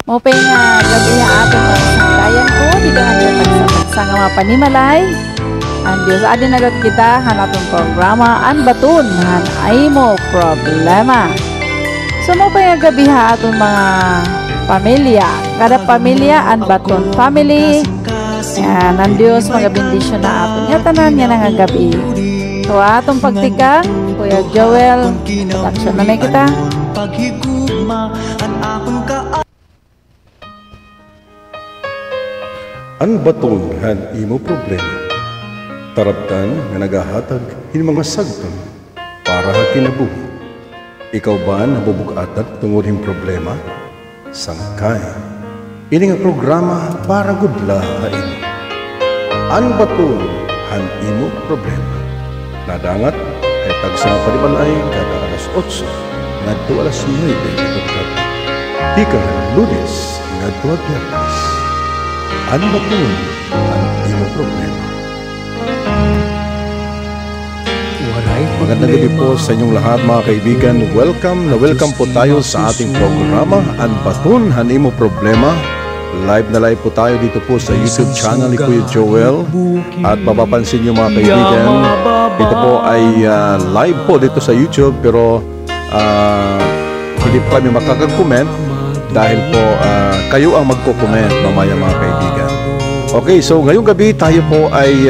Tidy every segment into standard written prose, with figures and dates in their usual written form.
Maupay nga gabi nga ato mga sangkayan ko, di ka nga tagsa nga mapanimalay. Ang Diyos adin nagot kita, hanatong programa, an batun, han ay mo problema. So maupay nga gabi ha atong mga pamilya. Kada pamilya, an batun family. Yan, ang Diyos mga bendisyon na aton. Nga tanan nga nga gabi. So atong pagtikang, Kuya Joel, action na may kita. An baton han imo problema. Tarabtan nga nagahatag hin mga sagton para ha kinabuhi. Ikaw ba nabubug-atag tungod hing problema? Sangkay. Ini nga programa para gudla ha imo. An baton han imo problema. Nadangat ay tagsang panimalay kada alas 8 ngadto alas 9 itong gabi. Tika Lunes ngadto Biyernes. Ano ba po ang iyong problema? Magandang gabi po sa inyong lahat mga kaibigan. Welcome po tayo sa ating programa An Batun Han Imo Problema. Live na live po tayo dito po sa YouTube channel ni Kuya Joel. At mapapansin nyo mga kaibigan, ito po ay live po dito sa YouTube. Pero hindi po kami makaka-comment dahil po kayo ang magko-comment mamaya mga kaibigan. Okay, so ngayong gabi tayo po ay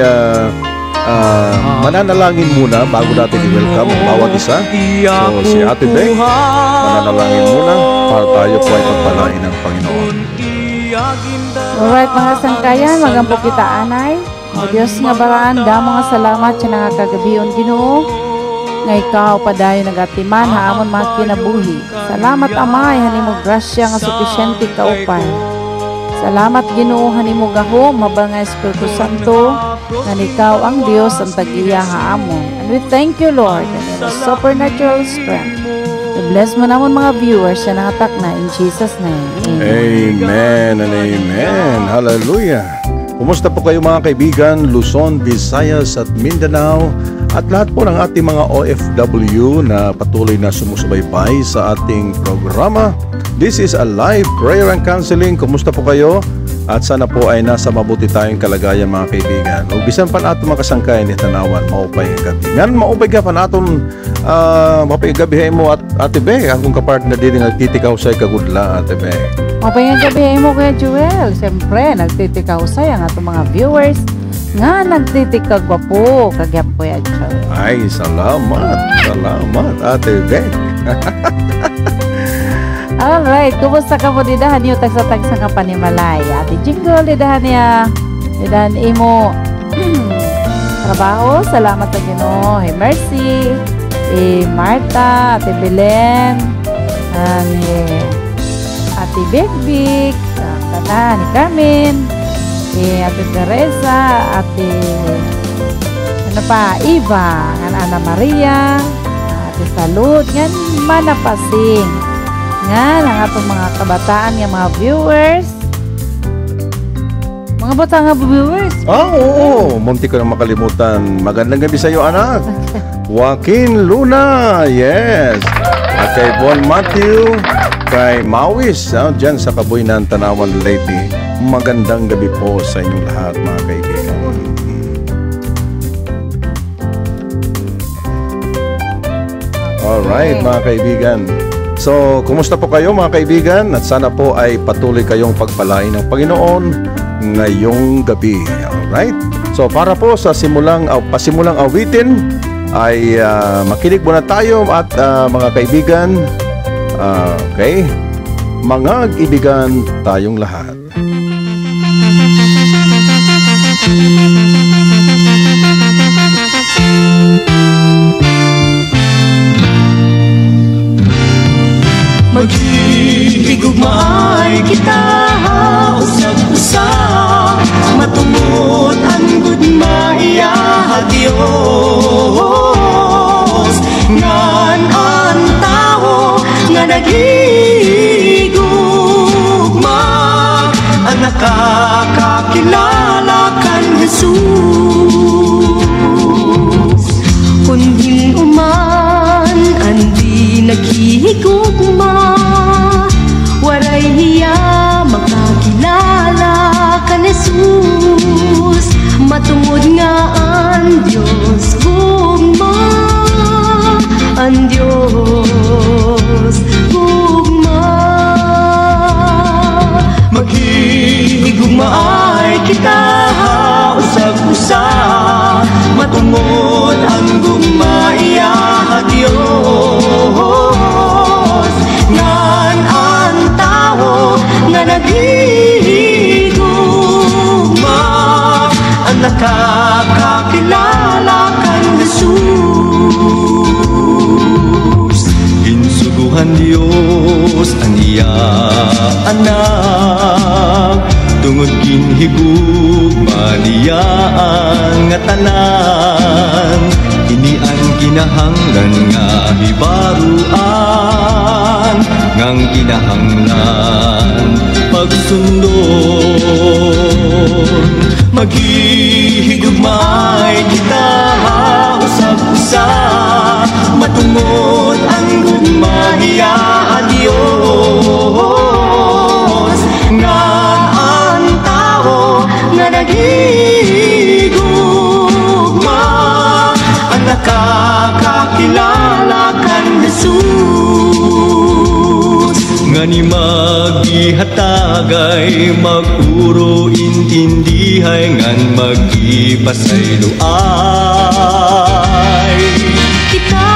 mananalangin muna bago natin i-welcome ang bawat isa. So si Ate Beng, mananalangin muna para tayo po ay pagpalain ng Panginoon. Alright mga sangkayan, magampo kita anay. O Diyos nga baraan, damo nga salamat sa nga kagabiyon Ginoo. Nga ikaw padayo nagatiman haamon mga kinabuhi. Salamat Amay, hanimo grasya nga sufisyente kaupay. Salamat Ginoo, hanimo gahom mabal nga Espiritu Santo nga ikaw ang Dios ang tag-iya haamon. And we thank you Lord and your supernatural strength. Bless mo naman mga viewers sa nangatak na in Jesus name. Amen and amen. Hallelujah. Kumusta po kayo mga kaibigan, Luzon, Visayas at Mindanao at lahat po ng ating mga OFW na patuloy na sumusubaybay sa ating programa. This is a live prayer and counseling. Kumusta po kayo? At sana po ay nasa mabuti tayong kalagayan mga kaibigan. Ug bisan pa nato makasangkay ni tanawan maupay gabi. Ngan maupay ka pa naton maupay gabi mo at Ate Be, akong kapartner din nagtitikaw sa kagudla Ate Be. Maupay gabi mo Kuya Joel. Siyempre nagtitikaw sa ang atong mga viewers nga nagtitikaw gwapo kagyap Kuya Joel. Ay, salamat Ate Be. Alright, kumusta ka mo didahan niyo tagsa-tagsa nga panimalay? Ate Jingle, didahan niya. Didahan imo trabaho. Salamat sa Ginoo. Hey Mercy, Marta, Ate Belen, Ate Big, Tana, ni Carmen, Ate Teresa, Ate Eva, Ana Maria, Ate Salud, ngan manapasing. Nga, ang atong mga kabataan nga mga viewers. Mga bata nga viewers. Oo. Munti ko na makalimutan. Magandang gabi sa iyo, anak. Joaquin Luna. Yes. At kay Bon Matthew. Kay Mawis. Diyan sa Kabuinan, Tanawan, Leyte. Magandang gabi po sa inyong lahat, mga kaibigan. Alright, mga kaibigan. So, kumusta po kayo mga kaibigan? At sana po ay patuloy kayong pagpalain ng Panginoon ngayong gabi. Alright? So, para po sa pasimulang awitin ay makinig muna tayo at mga kaibigan. Okay? Mga kaibigan tayong lahat. Magigugmaay kita usap-usap matungod ang gudmaya Dios ngan ang tao nga nagigugma ang nakakakilala kan Jesus usa matungod ang gumaya Dios ngan ang tao nga nagigugma ang nakakakilala kan Jesus. Insuguhan Dios ang iya anak tungod ginhigugma niya ang nga tanan ini ang kinahanglan nga hibaruan ngang kinahanglan pagsunod maghihigugmay kita usab-usa matungod ang gugmaya Dios ngan ang tao nga nagigugma ang nakakakilala kan Jesus nga ni magihatagay magpuro intindihay ngan magipasayloay kita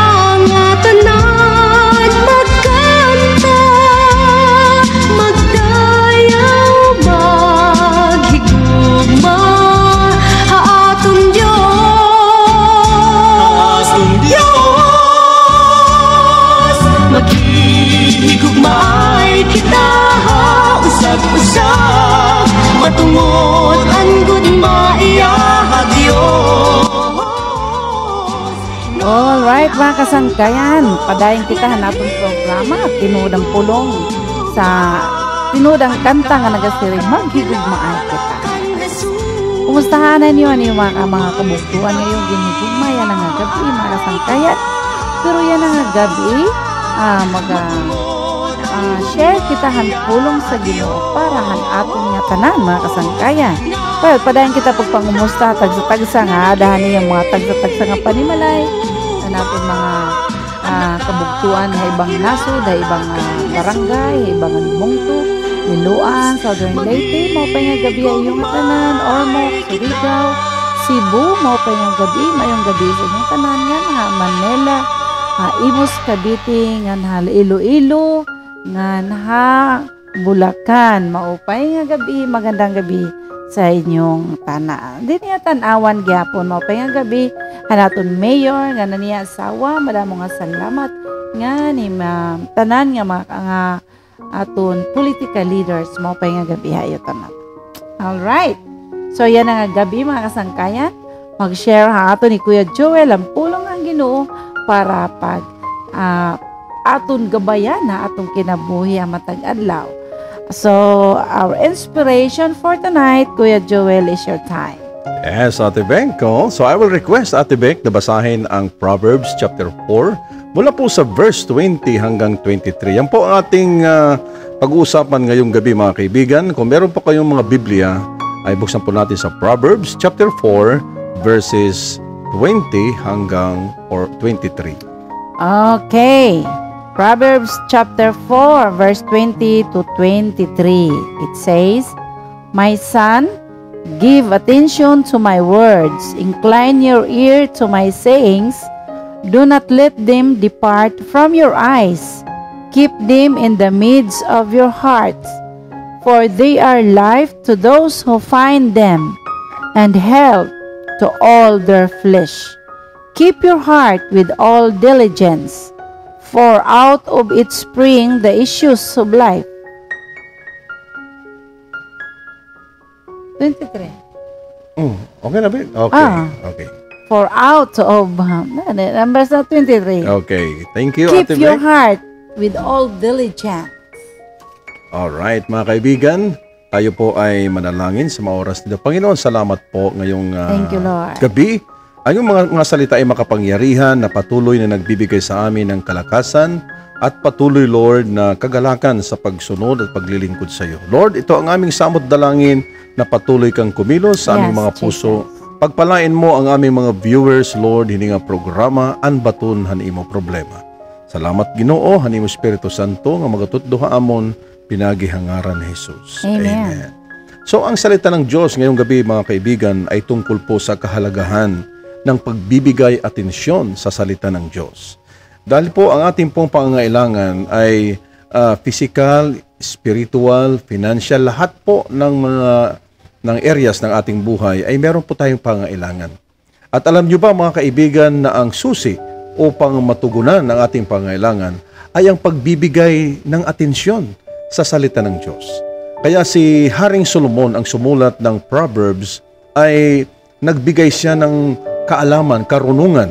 nga tanan magkanta magdayaw maghigugma haatong Diyos maghigugmaay kita usab-usab matungod ang gugmaya Dios. Alright mga kasangkayan, padayon kita hanapon programa Tinudang Pulong sa Tinudang Kanta nga nagasiring Maghigugmaay Kita. Kumustahanan niyo ang mga kabuktuan ngayong ginhigugma yan nga gabi mga kasangkayan. Pero yan nga gabi share kita pulong sa Ginoo para aton nga tanan mga kasangkayan. Well, padayon kita pagpangumusta tagsa-tagsa nga adahan niyang mga tagsa-tagsa nga panimalay natin mga kabugtuan sa ibang nasod, sa ibang barangay, ibang Mungto, Liloan, Southern Leyte, mao pa nga gabi ay iyong tanan, Ormoc, Surigao, Cebu, mao pa nga gabi, mayong gabi sa inyong tanan nga Manila, Imus, Cavite, nga Iloilo, nga Bulacan, mao pa nga gabi, magandang gabi sa inyong tanan. Di niya tanawan gyapon mao pa nga gabi hanaton mayor nga naniya asawa madamo nga salamat nga ni tanan nga mga aton political leaders mao pa nga gabi hayo tanan. All right. So yan nga gabi mga kasangkayan. Mag-share ha aton ni Kuya Joel ang pulong ang Ginoo para pag aton gabayan na atong kinabuhi ang matag adlaw. So, our inspiration for tonight, Kuya Joel, is your time. Yes, Ate Benko. So I will request Ate Benk na basahin ang Proverbs chapter 4 mula po sa verse 20 hanggang 23. Yan po ang ating pag-uusapan ngayong gabi mga kaibigan. Kung meron pa kayong mga Biblia, ay buksan po natin sa Proverbs chapter 4 verses 20 hanggang 23. Okay. Proverbs chapter 4 verse 20 to 23. It says, "My son, give attention to my words. Incline your ear to my sayings. Do not let them depart from your eyes. Keep them in the midst of your hearts, for they are life to those who find them, and health to all their flesh. Keep your heart with all diligence, for out of it spring the issues of life." 23. Okay na ba? Okay. Okay. For out of numbers na 23. Okay. Thank you, Keep Ate your Benk. heart with all diligence. Alright, mga kaibigan. Tayo po ay manalangin sa mga oras nito. Panginoon, salamat po ngayong Thank you, Lord. gabi. Ang iyong mga salita ay makapangyarihan na patuloy na nagbibigay sa amin ng kalakasan at patuloy, Lord, na kagalakan sa pagsunod at paglilingkod sa iyo. Lord, ito ang aming samot dalangin na patuloy kang kumilos sa aming mga puso. Pagpalain mo ang aming mga viewers, Lord, hininga programa, anbaton, hanimo problema. Salamat, Ginoo, hanimo Espiritu Santo, nga magatutduha amon, pinagihangaran ni Jesus. Amen. So ang salita ng Diyos ngayong gabi mga kaibigan ay tungkol po sa kahalagahan ng pagbibigay atensyon sa salita ng Diyos. Dahil po ang ating pong pangangailangan ay physical, spiritual, financial, lahat po ng areas ng ating buhay ay meron po tayong pangangailangan. At alam nyo ba mga kaibigan na ang susi upang matugunan ang ating pangangailangan ay ang pagbibigay ng atensyon sa salita ng Diyos. Kaya si Haring Solomon ang sumulat ng Proverbs ay nagbigay siya ng kaalaman, karunungan.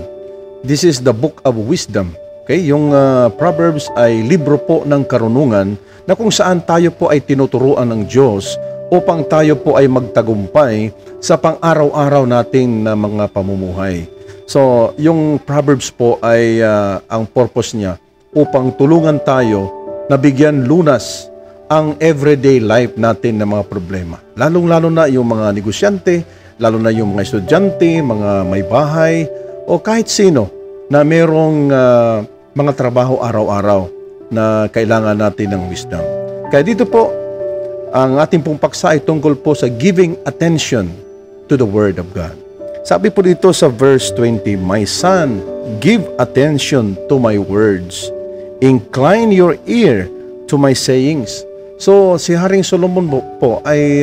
This is the book of wisdom. Okay? Yung Proverbs ay libro po ng karunungan na kung saan tayo po ay tinuturuan ng Diyos upang tayo po ay magtagumpay sa pang-araw-araw nating na mga pamumuhay. So, yung Proverbs po ay ang purpose niya upang tulungan tayo na bigyan lunas ang everyday life natin ng mga problema. Lalong-lalo na yung mga negosyante, lalo na yung mga estudyante, mga may bahay, o kahit sino na merong mga trabaho araw-araw na kailangan natin ng wisdom. Kaya dito po, ang ating pong paksa ay tungkol po sa giving attention to the Word of God. Sabi po dito sa verse 20, "My son, give attention to my words. Incline your ear to my sayings." So, si Haring Solomon po ay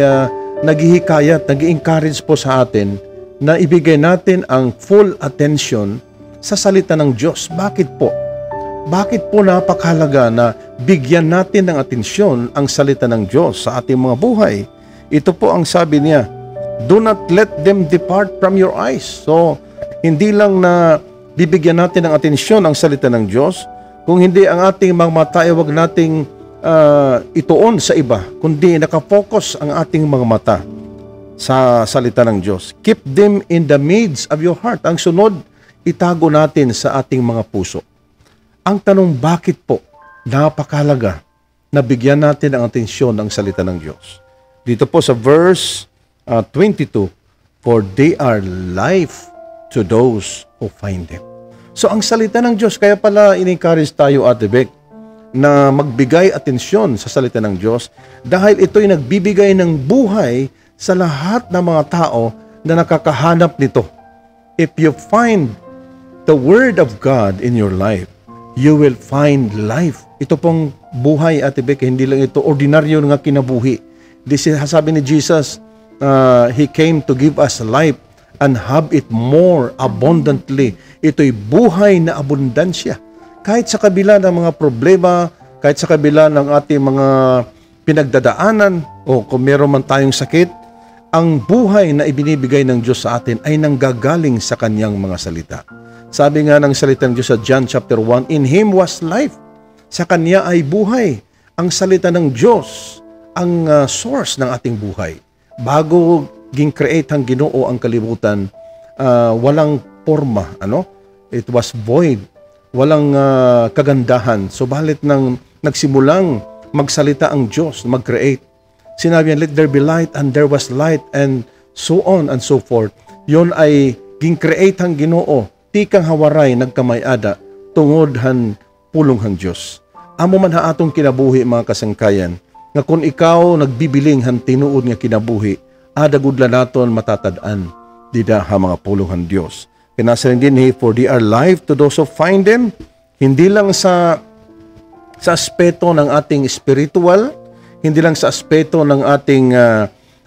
naghihikayat, nag-encourage po sa atin na ibigay natin ang full attention sa salita ng Diyos. Bakit po? Bakit po napakahalaga na bigyan natin ng atensyon ang salita ng Diyos sa ating mga buhay? Ito po ang sabi niya, "Do not let them depart from your eyes." So, hindi lang na bibigyan natin ng atensyon ang salita ng Diyos, kung hindi ang ating mga mata ay huwag nating ituon sa iba, kundi nakafocus ang ating mga mata sa salita ng Diyos. Keep them in the midst of your heart. Ang sunod, itago natin sa ating mga puso. Ang tanong, bakit po napakahalaga na bigyan natin ang atensyon ng salita ng Diyos? Dito po sa verse 22, "For they are life to those who find them." So ang salita ng Diyos, kaya pala in-encourage tayo, Ate Beck, na magbigay atensyon sa salita ng Diyos dahil ito'y nagbibigay ng buhay sa lahat ng mga tao na nakakahanap nito. If you find the Word of God in your life, you will find life. Ito pong buhay, Ate Beck, hindi lang ito ordinaryo nga kinabuhi. This is, sabi ni Jesus, He came to give us life and have it more abundantly. Ito'y buhay na abundansya. Kahit sa kabila ng mga problema, kahit sa kabila ng ating mga pinagdadaanan, o kung meron man tayong sakit, ang buhay na ibinibigay ng Diyos sa atin ay nanggagaling sa Kanyang mga salita. Sabi nga ng salita ng Diyos sa John chapter 1, "In Him was life." Sa Kanya ay buhay. Ang salita ng Diyos, ang source ng ating buhay. Bago ging-create ang Ginoo ang kalibutan, walang forma, It was void. Walang kagandahan. Subalit nang nagsimulang magsalita ang Diyos, mag-create, sinabi niya, "Let there be light," and there was light, and so on and so forth. Yun ay ging-create ang Ginoo, tikang hawaray nagkamayada, tungod han pulong han Diyos. Amo man ha atong kinabuhi mga kasangkayan, nga kung ikaw nagbibiling han tinuod nga kinabuhi, adagudla naton matatadaan, dida ha mga pulong han Diyos. Kinasarin din, "For they are life to those who find them." Hindi lang sa aspeto ng ating spiritual, hindi lang sa aspeto ng ating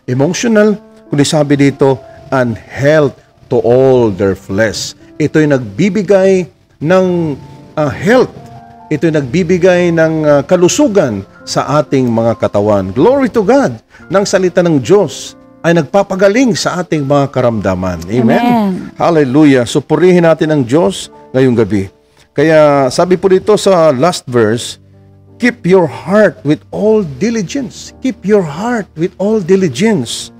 emotional, kundi sabi dito, "and health to all their flesh." Ito'y nagbibigay ng health. Ito'y nagbibigay ng kalusugan sa ating mga katawan. Glory to God! Nang salita ng Diyos ay nagpapagaling sa ating mga karamdaman. Amen? Hallelujah. So purihin natin ang Diyos ngayong gabi. Kaya sabi po dito sa last verse, "Keep your heart with all diligence." Keep your heart with all diligence,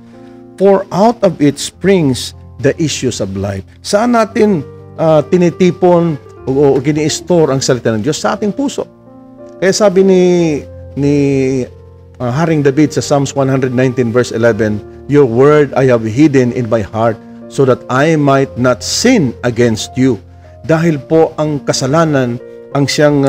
for out of it springs the issues of life. Saan natin tinitipon o gini-store ang salita ng Diyos? Sa ating puso. Kaya sabi ni Haring David sa Psalms 119 verse 11, "Your word I have hidden in my heart so that I might not sin against you." Dahil po ang kasalanan ang siyang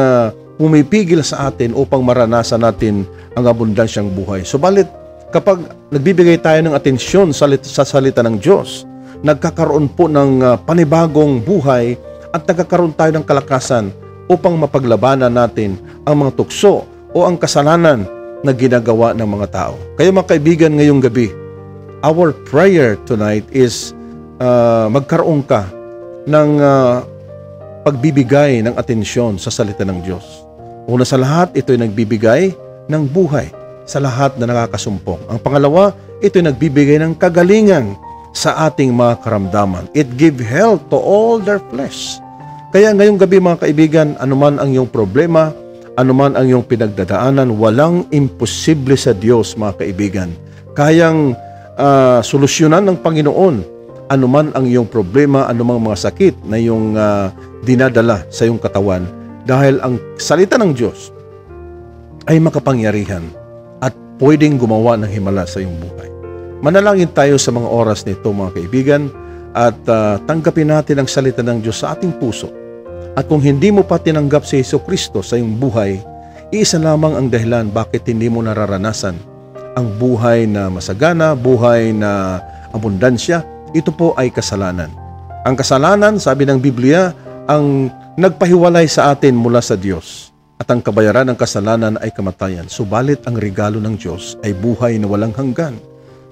pumipigil sa atin upang maranasan natin ang abundansyang buhay. Subalit kapag nagbibigay tayo ng atensyon sa salita ng Diyos, nagkakaroon po ng panibagong buhay at nagkakaroon tayo ng kalakasan upang mapaglabanan natin ang mga tukso o ang kasalanan na ginagawa ng mga tao. Kaya mga kaibigan, ngayong gabi, our prayer tonight is magkaroon ka ng pagbibigay ng atensyon sa salita ng Diyos. Una sa lahat, ito ay nagbibigay ng buhay sa lahat na nakakasumpong. Ang pangalawa, ito ay nagbibigay ng kagalingan sa ating mga karamdaman. It give health to all their flesh. Kaya ngayong gabi mga kaibigan, anuman ang iyong problema, anuman ang iyong pinagdadaanan, walang imposible sa Diyos mga kaibigan. Kayang solusyonan ng Panginoon anuman ang iyong problema, anumang mga sakit na iyong dinadala sa iyong katawan. Dahil ang salita ng Diyos ay makapangyarihan at pwedeng gumawa ng himala sa iyong buhay. Manalangin tayo sa mga oras nito mga kaibigan at tanggapin natin ang salita ng Diyos sa ating puso. At kung hindi mo pa tinanggap si Jesucristo sa iyong buhay, iisa lamang ang dahilan bakit hindi mo nararanasan ang buhay na masagana, buhay na abundansya. Ito po ay kasalanan. Ang kasalanan, sabi ng Biblia, ang nagpahiwalay sa atin mula sa Diyos. At ang kabayaran ng kasalanan ay kamatayan. Subalit ang regalo ng Diyos ay buhay na walang hanggan.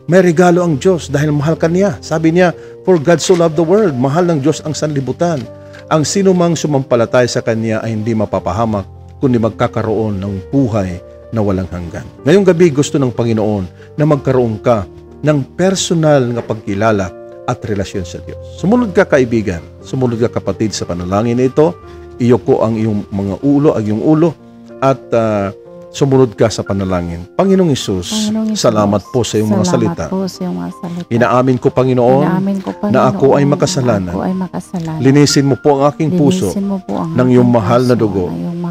May regalo ang Diyos dahil mahal ka niya. Sabi niya, for God so loved the world, mahal ng Diyos ang sanlibutan. Ang sinumang sumampalatay sa Kanya ay hindi mapapahamak, kundi magkakaroon ng buhay na walang hanggan. Ngayong gabi gusto ng Panginoon na magkaroon ka ng personal na pagkilala at relasyon sa Diyos. Sumunod ka kaibigan, sumunod ka kapatid sa panalangin na ito, iyoko ang iyong mga ulo, ang iyong ulo, at sumunod ka sa panalangin. Panginoong Hesus, salamat po sa iyong mga salita. Inaamin ko, Panginoon, na ako ay makasalanan. Linisin mo po ang aking puso ng iyong mahal na dugo.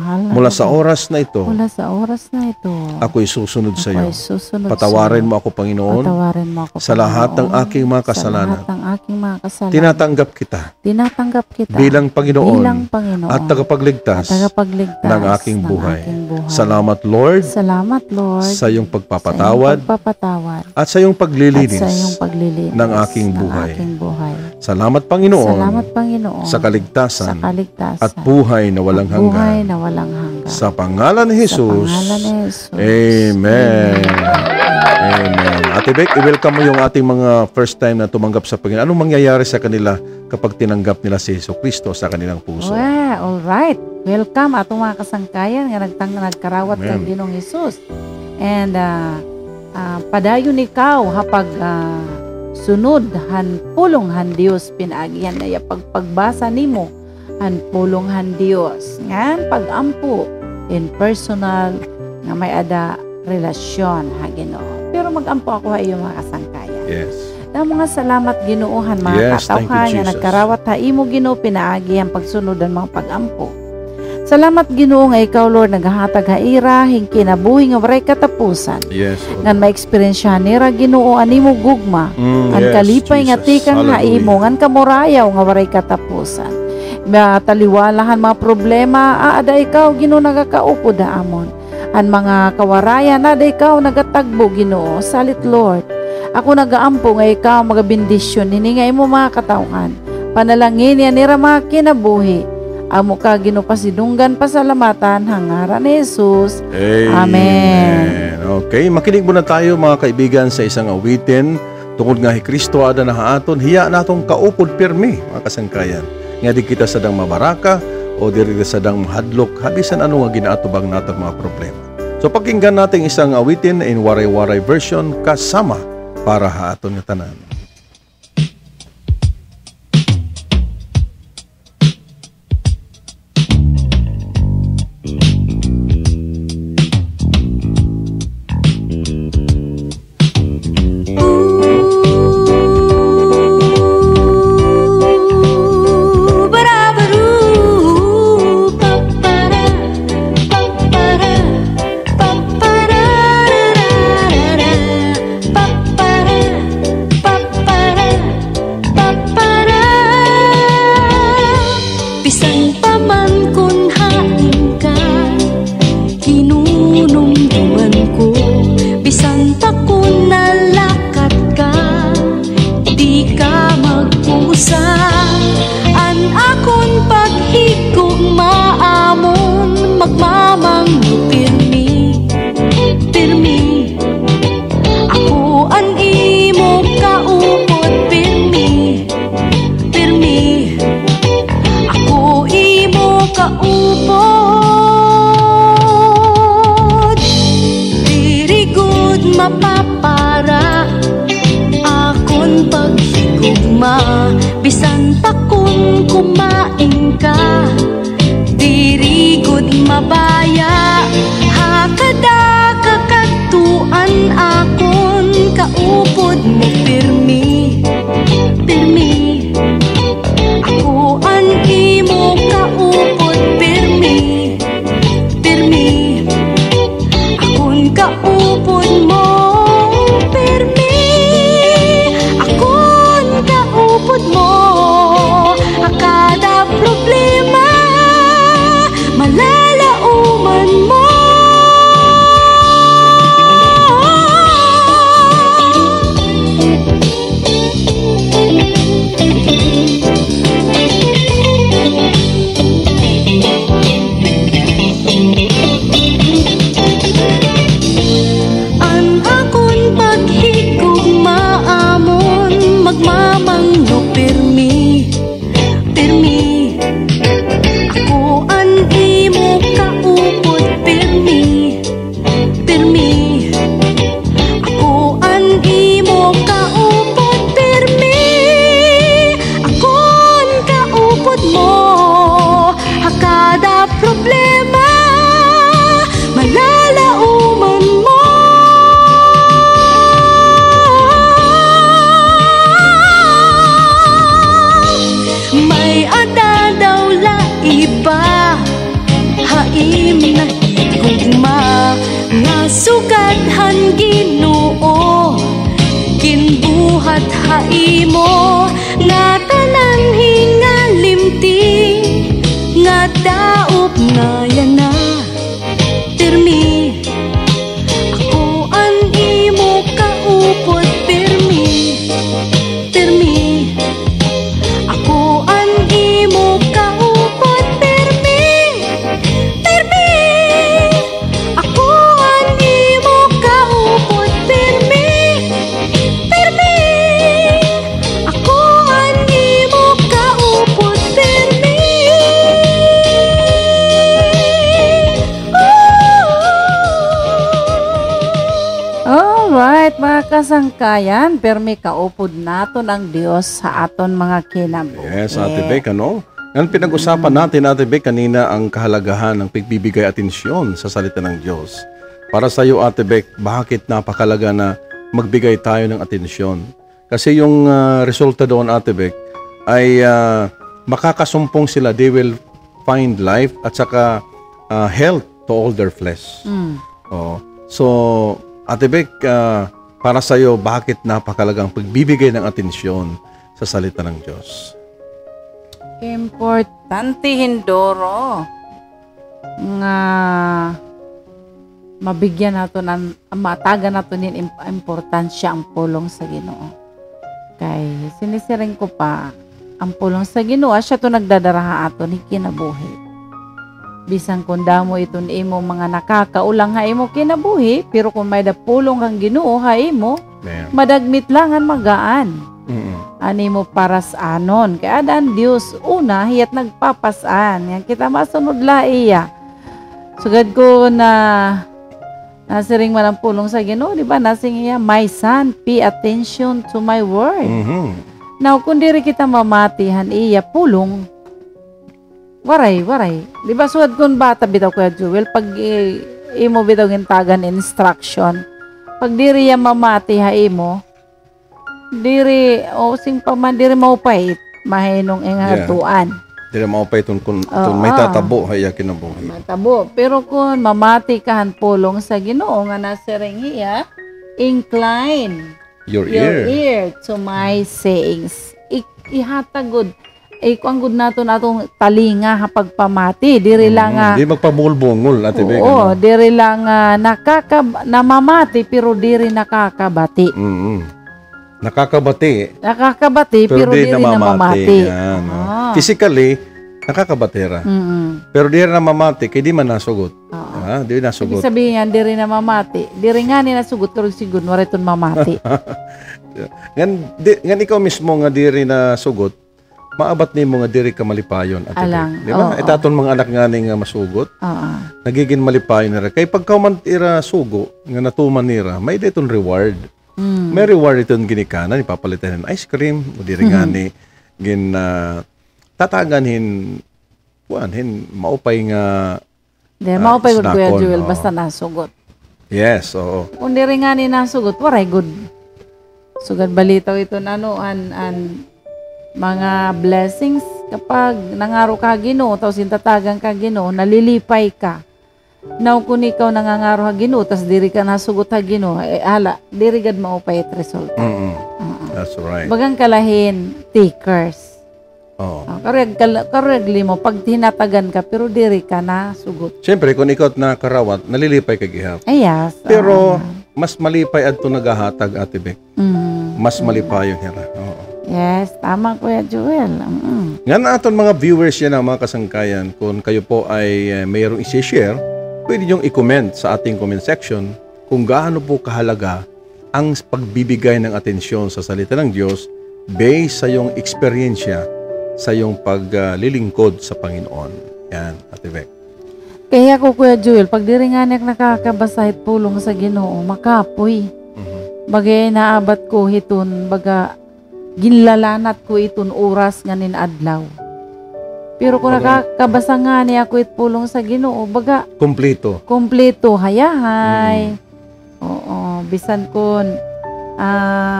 Mula sa oras na ito, ako'y susunod sa iyo. Patawarin mo ako, Panginoon, sa lahat ng aking mga kasalanan. Tinatanggap kita bilang Panginoon at tagapagligtas ng aking buhay. Salamat, Lord, sa iyong pagpapatawad at sa iyong paglilinis ng aking buhay. Salamat, Panginoon, sa kaligtasan at buhay na walang hanggan. Sa pangalan ni Jesus. Amen. Amen. Ate Beck, i-welcome mo yung ating mga first time na tumanggap sa Panginoon. Anong mangyayari sa kanila kapag tinanggap nila si Jesucristo sa kanilang puso? Well, alright. Welcome atong mga kasangkayan nga nagkarawat kang Ginoong Hesus. And padayon ikaw hapag sunod han pulong han Dios pinaagyan na pagpagbasa nimo han pulong han Dios ngan pagampo in personal nga may ada relasyon ha Ginoo. Pero magampo ako ha iyo mga kasangkayan. Yes. Na mga salamat Ginoohan mga katawhan nga nagkarawat ha imo Ginoo pinaagi ang pagsunod ang mga pagampo. Salamat Ginoo nga ikaw Lord nagahatag haira hingki nabuhi nga waray katapusan. Yes. Ngan maeksperiensyahan nira Ginoo animo gugma. Ang kalipay nga tikang haimo ngan kamurayaw nga waray katapusan. Mataliwalahan mga problema aada ikaw Ginoo nagakaupo daamon. An mga kawarayan ada ikaw nagatagbo Ginoo. Salit Lord. Ako nagaampo nga ikaw magabindisyon nini nga imo mga katawhan. Panalangin yan nira mga kinabuhi. Amo ka Ginoo pasidunggan pasalamatan hangaran ni Jesus. Amen. Okay, makinig muna tayo mga kaibigan sa isang awitin tungod nga Kristo ada na haaton hiya natong kaupod pirmi mga kasangkayan. Nga di kita sadang mabaraka o di kita sadang mahadlok habisan ano nga ginaatubang natong mga problema. So pakinggan natin isang awitin in waray-waray version kasama para haaton nga tanan. Bisan pa ko na usaan akon paghigugmaamon magmamangno pirmi pirmi ako an imo kaupod pirmi pirmi ako imo kaupod diri gud mapapara akon paghigugma bisan pa kung kumain ka diri gud mabaya hakada kakatuan akon kaupod mo pirmi pirmi ako an imo kaupod pirmi pirmi akon kaupod mo pirmi akon kaupod mo akada problema malalauman mo an akon paghigugmaamon magmamangno pirmi pirmi ako an imo kaupod pirmi pirmi ako an imo kaupod pirmi akon kaupod mo hakada problema malalauman mo may adadaw la iba haim na higugma nga sugadhan Ginoo kinbuhat haimo nga tanan hingalimti nga daop na yana pirmi ako an imo kaupod pirmi pirmi ako an imo kaupod pirmi pirmi ako an imo kaupod pirmi pirmi ako an imo kaupod pirmi Alright, mga kasangkayan, permi kaupod naton ang Dios sa aton mga kinabuhi. Yes, Ate Beck, ano? Yan pinag-usapan natin, Ate Beck, kanina ang kahalagahan ng pagbibigay atensyon sa salita ng Diyos. Para sa iyo, Ate Beck, bakit napakalaga na magbigay tayo ng atensyon? Kasi yung resulta doon, Ate Beck, ay makakasumpong sila. They will find life at saka health to all their flesh. Oh. So, Ate Beck, para sa iyo, bakit napakalagang pagbibigay ng atensyon sa salita ng Diyos? Importante hindoro nga mabigyan nato ng mataga nato nin importansya ang pulong sa Ginoo. Kay sinisiring ko pa ang pulong sa Ginoo siya to nagdadaraha ato ni kinabuhi. Bisan kung damo iton imo mga nakakaulang ha imo kinabuhi, pero kung may dapulong kang Ginoo ha imo, madagmit lang ang magaan. Ani mo paras anon. Kaya adan Dios una hiyat nagpapasan. Yan kita masunod la iya. Sugad ko na nasiring man ang pulong sa Ginoo, di ba? Nasing iya, my son, pay attention to my word. Now, kung diri kita mamatihan iya pulong, waray. Di ba suwad kung bata bitaw Kuya Jewel, pag imo bitaw gintagan instruction, pag diri ya mamati ha imo, diri sing paman diri maupay mahinong ingatuan. Diri maupay tun may tatabo haya kinabuhi. Matabo, pero kung mamati kahan pulong sa Ginoo nga nasiring iya, incline Your ear to my sayings. Ihatagod kung good nato natong talinga ha pagpamati, diri lang di magpabungol-bungol, Ate Beck. Oo, diri lang namamati pero diri nakakabati. nakakabati, pero di rin namamati. Yan, no? Physically, nakakabatera. Pero di rin namamati, kaya di man nasugot. Di nasugot. Ibig sabihin yan, di rin namamati. Di rin nga ni nasugot, pero siguro, wariton mamati. Ngan ikaw mismo nga di rin nasugot, maabat ni mo nga diri ka malipayon at Alang. di ba? Itaton mga anak nga nga masugot. Nagiging malipayon nira. Kay pagka man ira sugo nga natuman nira, may deton reward. May reward iton ginikanan, ipapalitan ng ice cream, o diri nga ni tataganhin maupay nga maupay good Kuya snakon, Joel, basta nasugot. Yes, oo. Kung diri nga ni nasugot, waray good. Sugad balitaw ito mga blessings kapag nangaro ka Ginoo tapos intatagan ka Ginoo, nalilipay ka. Now kung ikaw nangangaro ka Ginoo tapos diri ka nasugot ka Ginoo, diri gad maupay at result. That's right. Bagang kalahin takers. Kareg limo pag tinatagan ka pero diri ka nasugot. Siyempre kung ikaw na karawat, nalilipay ka gihap. Yes. Pero mas malipay adto nagahatag Ate Beck. Mas malipay yung hira. Oo. Yes, tama Kuya Joel. Nga na aton mga viewers yan ang mga kasangkayan, kung kayo po ay mayroong isi-share, pwede niyong i-comment sa ating comment section kung gaano po kahalaga ang pagbibigay ng atensyon sa salita ng Diyos based sa iyong eksperyensya sa iyong paglilingkod sa Panginoon. Yan, Ate Beck. Kaya ko Kuya Joel, pag diri nga nakakabasahit pulong sa Ginoo, makapoy. Bagay naabat ko hiton, baga ginlalanat ko iton oras nga nin adlaw. Pero kung nakakabasa nga niya ako itpulong sa Ginoo, baga kompleto hayahay. Oo, bisan kun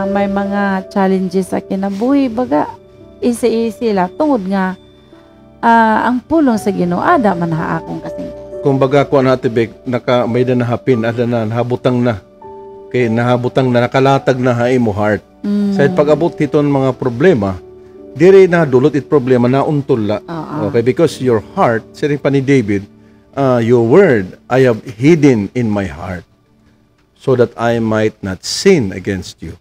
may mga challenges sa kinabuhi, baga isi-isi la tungod nga ang pulong sa Ginoo ada man akong kasing. Kung baga ko Ate Beck, may na nahapin, ada na nahabutang na. Kay nahabutang na nakalatag na ha imo heart. Sa pag-abot hiton mga problema, diri na dulot it problema na untulla. Okay, because your heart, siring pa ni David, your word I have hidden in my heart so that I might not sin against you.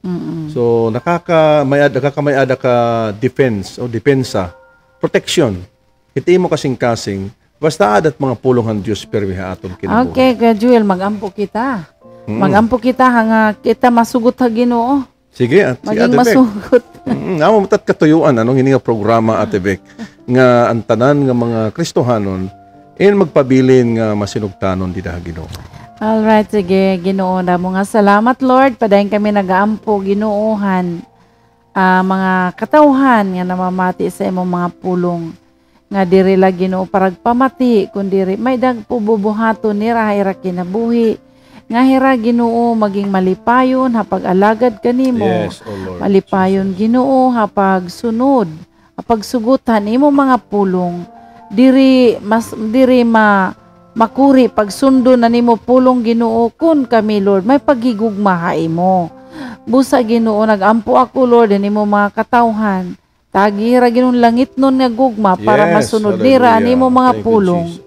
So nakakamayada ka defense o depensa, protection. Hiti mo kasing-kasing basta adat mga pulongan Dios perwiha aton kinabuhi. Okay, Kuya Joel, magampo kita. Magampo kita hanga kita masugot ha Ginoo. Sige, at maging masugot. Amo matat katuyuan anong hini nga programa Ate Beck nga ang tanan nga mga Kristohanon magpabilin nga masinugtanon dida Ginoo. All right, sige Ginoo na mo nga salamat Lord padayon kami nagaampo Ginoohan mga katawhan nga namamati sa imong mga pulong nga diri la Ginoo paragpamati kun diri may dagpububuhaton ni rahira kinabuhi. Nga hira Ginoo maging malipayon hapag alagad kanimo. Yes, oh Lord. Malipayon Ginoo hapag sunod, hapag sugutan imo mga pulong. Diri makuri pag sundo na nimo pulong Ginoo kun kami Lord may pagigugma imo. Busa Ginoo nagampo ako Lord nimo mga katawhan. Tagira Ginoon langit nun nga gugma para masunod nira nimo mga pulong.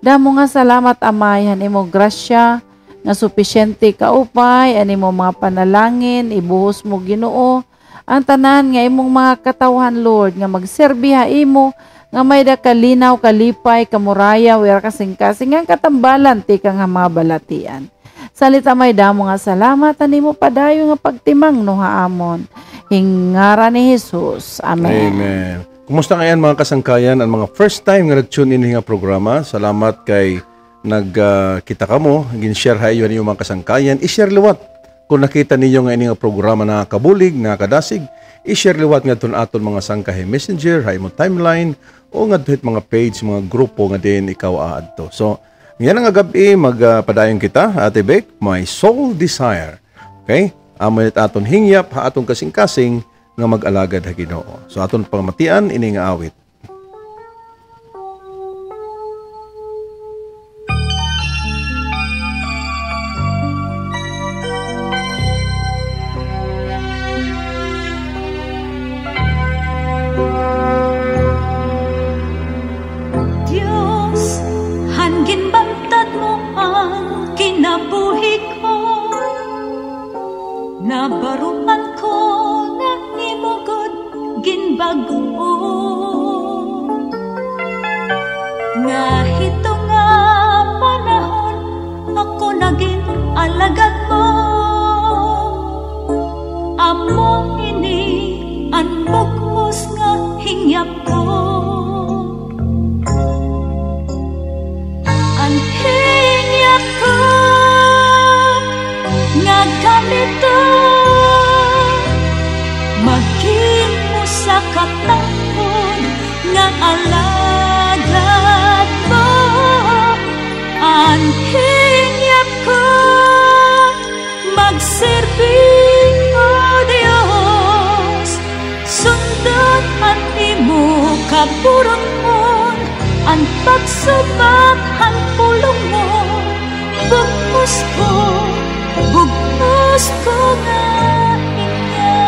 Damo nga salamat amayan imo grasya nga supisyente kaupay ani mo mga panalangin ibuhos mo Ginoo ang tanan nga imong mga katawhan Lord nga magserbiha imo nga may da kalinaw kalipay kamuraya wera kasing-kasing ang katambalan ti kang mabalatian. Salita may damo nga salamat ani mo padayo nga pagtimang no haamon hingara ni Jesus. Amen. Amen. Kumusta ngayon mga kasangkayan ang mga first time nga nag-tune in nga programa? Salamat kay kita ka mo, gin-share hayo ninyo mga kasangkayan, i-share liwat. Kung nakita ninyo nga ining programa na kabulig, na kadasig, i-share liwat nga aton mga sangkahe messenger, hay mo timeline, o nga duhit mga page, mga grupo nga din ikaw aadto. So, ngayon nga gabi, magpadayon kita, Ate Beck, my soul desire. Okay? Amoy aton hingyap, ha aton kasing-kasing, nga mag-alagad ha Ginoo. So, aton pamatian, ini nga awit. Nabaruan ko ko. Anhing ko nga kamito maging mo sa katapon nga alagad mo. Anhing ko magserbi o Dios, sundot ang imo kaburon ang pagsubak ang pulong mo. Bugos ko nga ingat.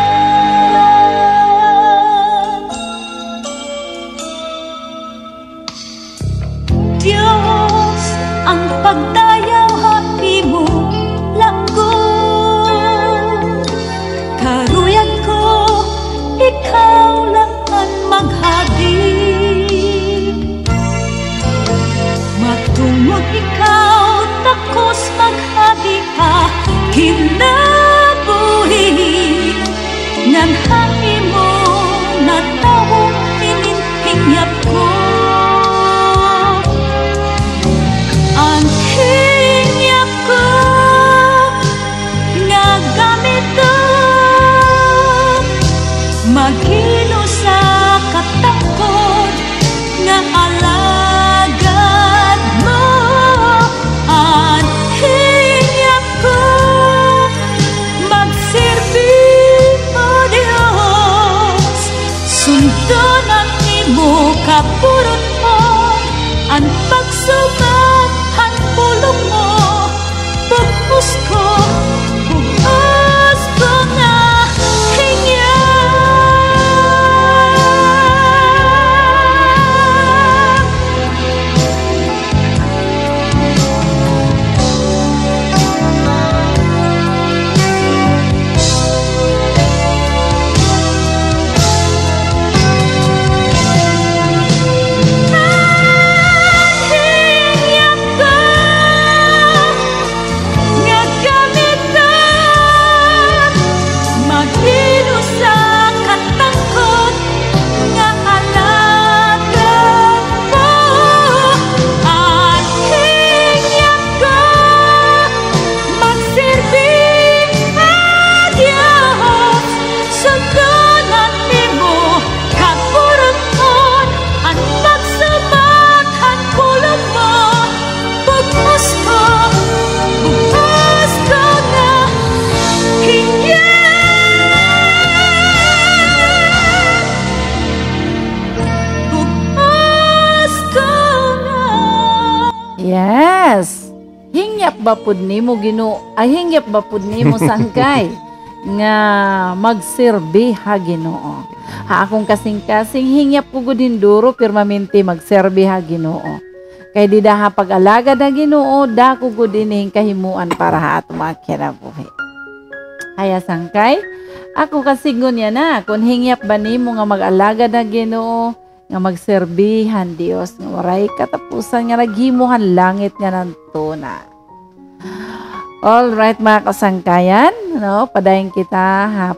Diyos, ang pagdayaw hati mo langgon. Karuyan ko, ikaw lang ang maghadid. Matungod ikaw, takos maghadi ka kinabuhi. Ngan hati mo natawong pinintingyap ko. Ang hingyap ko nga gamito maghilo sa katakot nga alagad mo. Ang hingyap ko magserbi o Dios, sundon ang imo kaburot mo. Ang pagsugat ang pulong mo. Bugos ko nga Yes. Hingyap ba pud nimo Ginoo? Ay hingyap ba pud nimo sangkay nga magserbi ha Ginoo? Ha akong kasing-kasing hingyap ko gud hinduro permanente magserbi ha Ginoo. Kay di daha pag-alagad ha Ginoo, dako gud ining kahimuan para ha ato mga kinabuhi. Kaya sangkay, ako kasingon yan na kun hingyap ba nimo nga mag-alagad ha Ginoo, nga magserbihan Dios nga waray katapusan nga naghimuhan langit nga nantuna. All right mga kasangkayan, no, padayon kita ha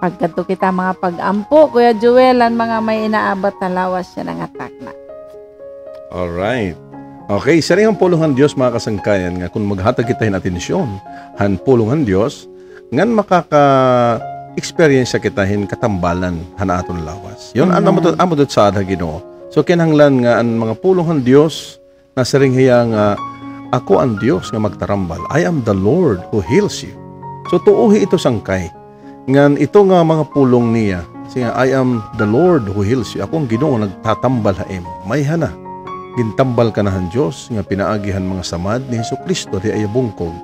pagkadto kita mga pag-ampo Kuya Joel ang mga may inaabat na lawas siya ng atak na. All right. Okay, sa ring pulungan Dios mga kasangkayan nga kung maghatag kita hin atensyon, han pulungan Dios ngan experience kita hin katambalan hanaton lawas. Yon ang amodot sa ada Ginoo. So kinahanglan nga ang mga pulungan Dios na saring hiya nga ako ang Dios nga magtarambal. I am the Lord who heals you. So tuuhi ito sangkay. Ngan ito nga mga pulong niya. Siya I am the Lord who heals you. Ako ang Ginoo nga nagtatambal haim. May hana. Gintambal ka na han Dios nga pinaagihan mga samad ni Hesukristo di ay bungkog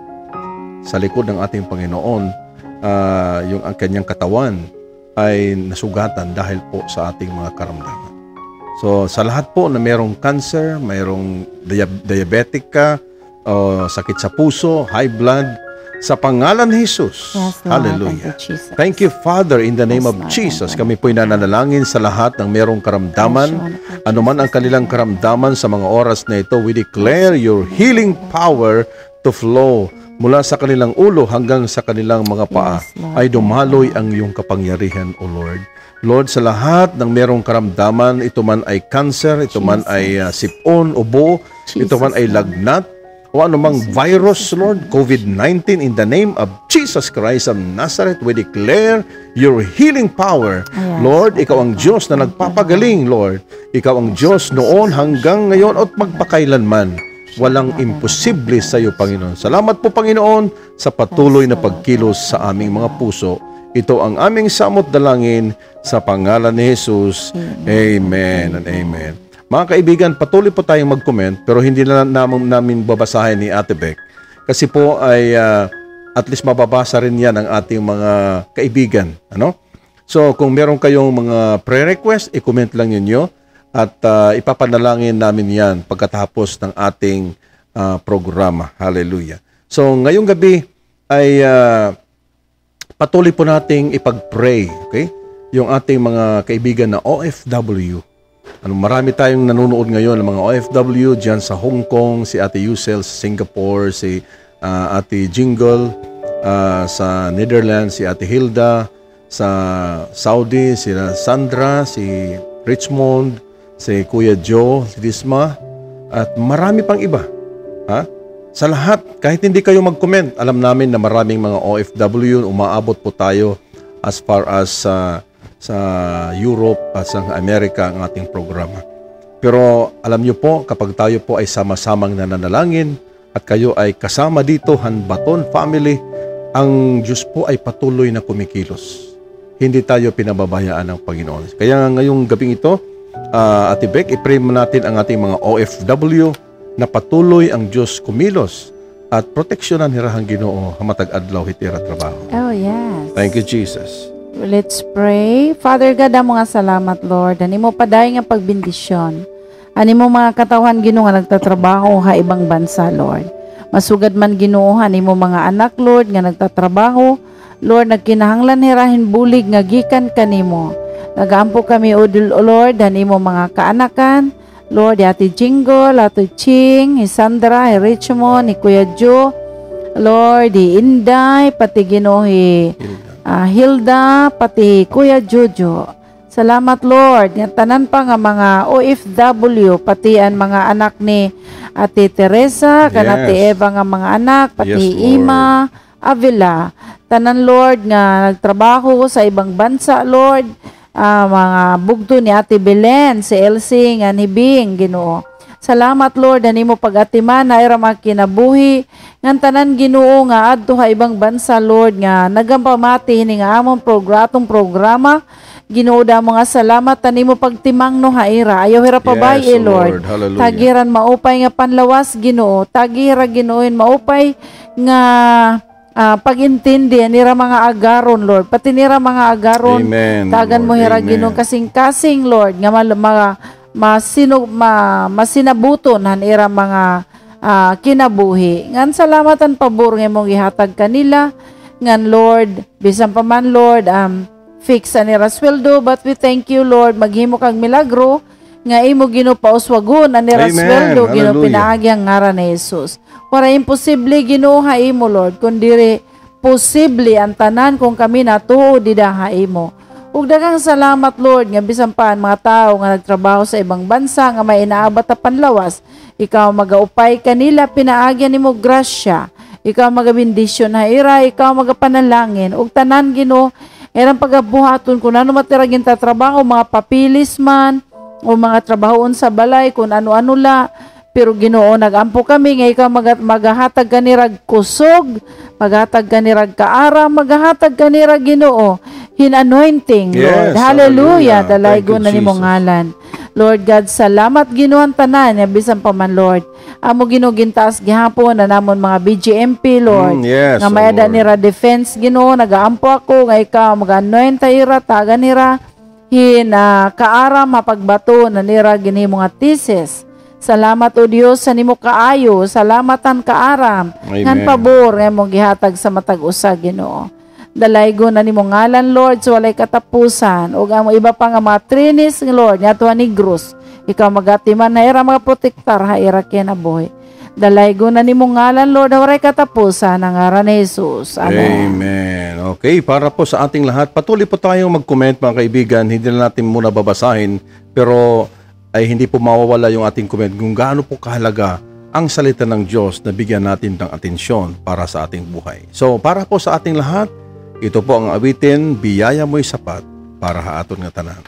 sa likod ng ating Panginoon. Yung ang kanyang katawan ay nasugatan dahil po sa ating mga karamdaman. So sa lahat po na mayroong cancer, mayroong diabetic ka, sakit sa puso, high blood, sa pangalan ni Jesus. Yes, Lord. Hallelujah. Thank you, Jesus. Thank you, Father, in the name Yes, of Lord. Jesus. Thank you. Kami po'y nananalangin sa lahat ng mayroong karamdaman. Anuman ang kanilang karamdaman sa mga oras na ito, we declare your healing power to flow mula sa kanilang ulo hanggang sa kanilang mga paa. Yes, Lord. Ay dumaloy ang iyong kapangyarihan, O Lord. Lord, sa lahat ng merong karamdaman, ito man ay cancer, ito man ay sipon, ubo, ito man ay lagnat, o anumang virus, Lord, COVID-19, in the name of Jesus Christ of Nazareth, we declare your healing power. Lord, ikaw ang Diyos na nagpapagaling, Lord. Ikaw ang Diyos noon hanggang ngayon at magpakailanman. Walang imposible sa iyo, Panginoon. Salamat po, Panginoon, sa patuloy na pagkilos sa aming mga puso. Ito ang aming samot dalangin sa pangalan ni Jesus. Amen and amen. Mga kaibigan, patuloy po tayong mag-comment pero hindi na namin babasahin ni Ate Beck. Kasi po ay at least mababasa rin yan ng ating mga kaibigan. Ano? So kung meron kayong mga prayer request, i-comment lang ninyo at ipapanalangin namin yan pagkatapos ng ating programa. Hallelujah. So ngayong gabi ay patuloy po nating ipag-pray. Okay? Yung ating mga kaibigan na OFW. Marami tayong nanonood ngayon ng mga OFW dyan sa Hong Kong, si Ate Yusel sa Singapore, si Ate Jingle sa Netherlands, si Ate Hilda sa Saudi, si Sandra, si Richmond, si Kuya Joe, si Disma, at marami pang iba. Ha? Sa lahat, kahit hindi kayo mag-comment, alam namin na maraming mga OFW, umaabot po tayo as far as sa Europe at sa Amerika ang ating programa. Pero alam niyo po, kapag tayo po ay sama-samang nananalangin at kayo ay kasama dito, Hanbaton family, ang Diyos po ay patuloy na kumikilos. Hindi tayo pinababayaan ng Panginoon. Kaya ngayong gabing ito, Ate Beck, i-pray mo natin ang ating mga OFW na patuloy ang Diyos kumilos at proteksyonan hirahang Ginoo hamatag adlaw hitira trabaho. Oh, yes. Thank you, Jesus. Let's pray. Father God, amo nga salamat, Lord. Ani mo paday nga pagbindisyon. Ani mo mga katawan Ginoo nga nagtatrabaho ha ibang bansa, Lord. Masugad man Ginoo ani mo mga anak, Lord, nga nagtatrabaho. Lord, nagkinahanglan hirahin bulig nga gikan kanimo. Nagaampo kami, O Lord, ani mo mga kaanakan. Lord, Ate Jingle, Ate Ching, Sandra, Richmond, Kuya Joe, Lord, Inday, pati Ginoo Hilda, pati Kuya Jojo. Salamat, Lord. Yang tanan pa nga mga OFW, pati ang mga anak ni Ate Teresa, kan Ate Eva nga mga anak, pati Ima, Avila. Tanan, Lord, nga nagtrabaho sa ibang bansa, Lord. Mga bugto ni Ate Belen, si Elsie, nga ni Bing, Ginoo. Salamat, Lord, ani mo pag-atiman na ira makinabuhi ngan tanan Ginoo nga adto ha ibang bansa, Lord, nga nagampamati hini nga among programa. Ginoo da mga salamat ani mo pagtimang no haira ayaw hira pabay, Lord. Tagiran maupay nga panlawas, Ginoo. Tagira Ginooin maupay nga pag-intindi nira mga agaron, Lord. Pati nira mga agaron. Amen, tagan mo hira Ginoo kasing-kasing, Lord, nga masinabuton han ira mga kinabuhi. Ngan salamatan pabor nga mong ihatag kanila. Ngan, Lord, bisan pa man, Lord, fix anira sweldo, but we thank you, Lord, maghimo kag milagro nga imo Ginoo pauswagon anira sweldo, Ginoo pinaagi ang ngaran ni Jesus. Para imposible Ginoo ha imo, Lord, kundi posible ang tanan kung kami natuo dida ha imo. Ug daghang salamat, Lord, nga bisan pa ang mga tao nga nagtrabaho sa ibang bansa nga may inaabat na panlawas, ikaw magaupay kanila, pinaagyan nimo grasya, ikaw magabindisyon ha ira, ikaw magapanalangin, ug tanan Ginoo, erang pagabuhaton kung ano matiragin ta trabaho, mga papilis man, o mga trabahoon sa balay, kung ano-ano la, pero Ginoo, nagampo kami, nga ikaw magahatag kanirag kusog, maghatag kanirag kaara, maghatag kanirag Ginoo, anointing, Lord. Hallelujah. Dalaygo na nimong ngalan. Lord God, salamat Ginoo tanan, bisan pa man, Lord. Amo Ginoo gintaas gihapon na namon mga BGMP, Lord. Nga mayada nira defense, Ginoo, nagaampo ako nga ikaw mag-anoint ira, taga nira kaara mapagbato na nira gini mga thesis. Salamat, O Dios, sa nimo kaayo, salamatan kaaram. Ngan pabor nga mong gihatag sa matag usa, Ginoo. Dalaygo na nimo ngalan, Lord, so walay katapusan. Ug ang iba pa nga mga trinis, Lord, nga tuwa ni Grus. Ikaw magatiman na ira mga protektar ha ira kinabuhi. Dalaygo na nimo ngalan, Lord, walay katapusan ang ngaran ni Jesus. Amen. Amen. Okay, para po sa ating lahat, patuloy po tayong mag-comment mga kaibigan. Hindi na natin muna babasahin, pero ay hindi po mawawala yung ating comment kung gaano po kahalaga ang salita ng Diyos na bigyan natin ng atensyon para sa ating buhay. So, para po sa ating lahat, ito po ang awitin, Biyaya Mo'y Sapat para sa aton nga tanan.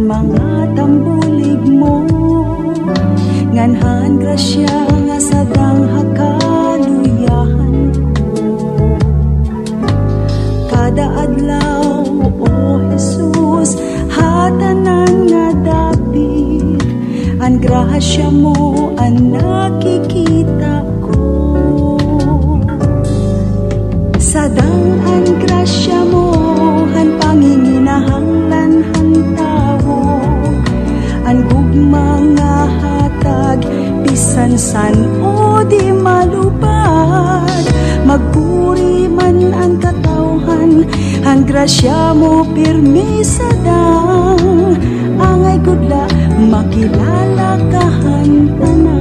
Mga tambulig mo nganhan grasya nga sadang hakaluyahan ko kada adlaw o Jesus hatanan nga dapit ang grasya mo ang nakikita ko sadang ang grasya mo han panginginahanglan ang gugmanga hatag bisan san o di malupad magpuri man ang katawhan ang grasya mo pirmi sadang angay gudla makilala kahan tanan.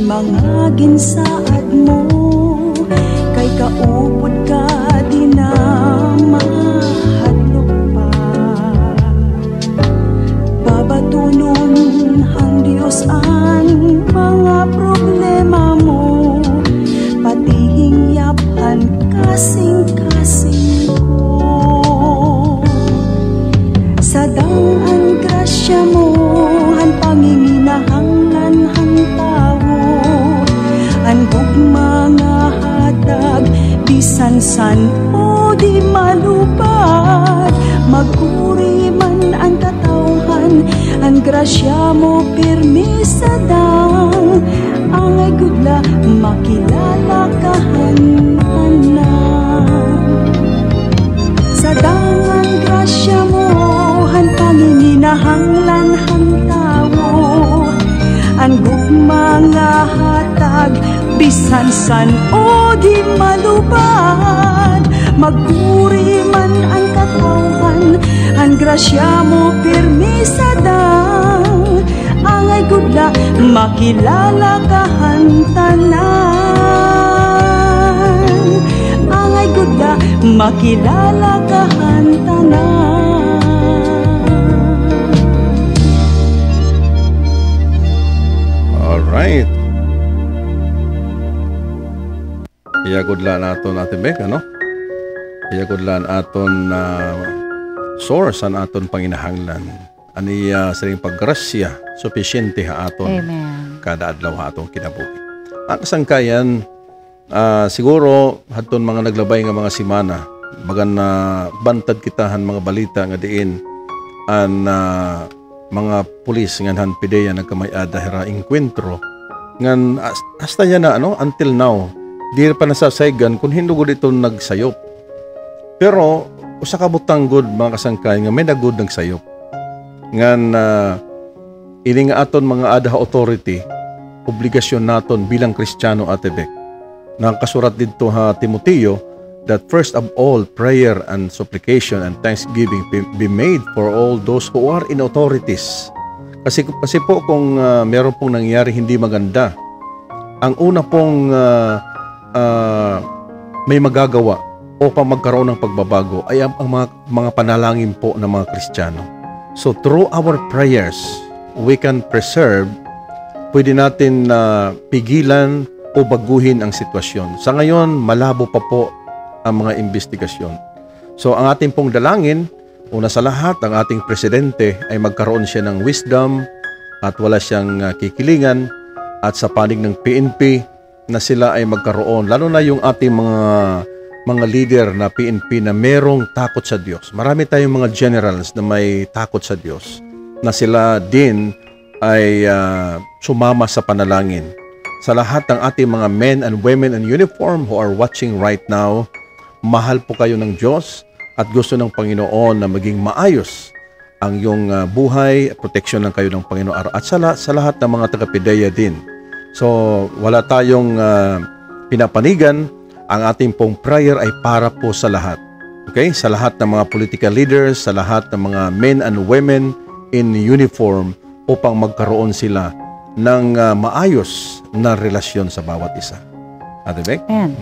Mga ginsaad mo kay kaupod ka di na mahadlok pa babatunon ang Diyos ang mga problema mo pati hingyaphan kasing-kasing ko sadang ang grasya mo ang panginginahanglan ang tao ang gugmanga hatag bisan san o di malupad magpuri man ang katawhan ang grasya mo pirmi sadang angay gudla makilala kahantanan sadang ang grasya mo han panginginahanglan ang tao ang gugmanga hatag bisan san o di malupad magpuri man ang katawhan ang grasya mo pirmi sadang angay gudla makilala kahantanan angay gudla makilala kahantanan. Alright. Iyagudlaan aton atin bek, ano? Iyagudlaan aton source an aton panginahanglan. Ani siring paggrasya, sufisyente ha aton. Amen. Kada adlaw ha aton kinabuhi. Ang kasangkayan, siguro hadton mga naglabay nga mga simana, bagan na bantad kitahan mga balita nga diin an mga pulis ngan pideya nagkamayada hera inkwentro ngan hasta yan na until now di pa nasasaygan kung hindugod ito nagsayop pero usa ka butanggod mga kasangkay nga may nagud nagsayop ngan ini nga aton mga adha authority obligasyon naton bilang Kristiyano atebek nakasurat didto ha Timoteo that first of all, prayer and supplication and thanksgiving be made for all those who are in authorities. Kasi po kung meron pong nangyari hindi maganda, ang una pong may magagawa o pa magkaroon ng pagbabago ay ang mga panalangin po ng mga Kristiyano. So through our prayers, we can preserve, pwede natin pigilan o baguhin ang sitwasyon. Sa ngayon, malabo pa po ang mga investigasyon. So ang ating pong dalangin, una sa lahat, ang ating presidente ay magkaroon siya ng wisdom at wala siyang kikilingan at sa panig ng PNP na sila ay magkaroon, lalo na yung ating mga leader na PNP na merong takot sa Diyos. Marami tayong mga generals na may takot sa Diyos na sila din ay sumama sa panalangin sa lahat ng ating mga men and women in uniform who are watching right now, mahal po kayo ng Diyos at gusto ng Panginoon na maging maayos ang iyong buhay, proteksyon ng kayo ng Panginoon at sa lahat ng mga taga-PIDEA din. So, wala tayong pinapanigan. Ang ating pong prayer ay para po sa lahat. Okay? Sa lahat ng mga political leaders, sa lahat ng mga men and women in uniform upang magkaroon sila ng maayos na relasyon sa bawat isa. Ate Beck? Amen.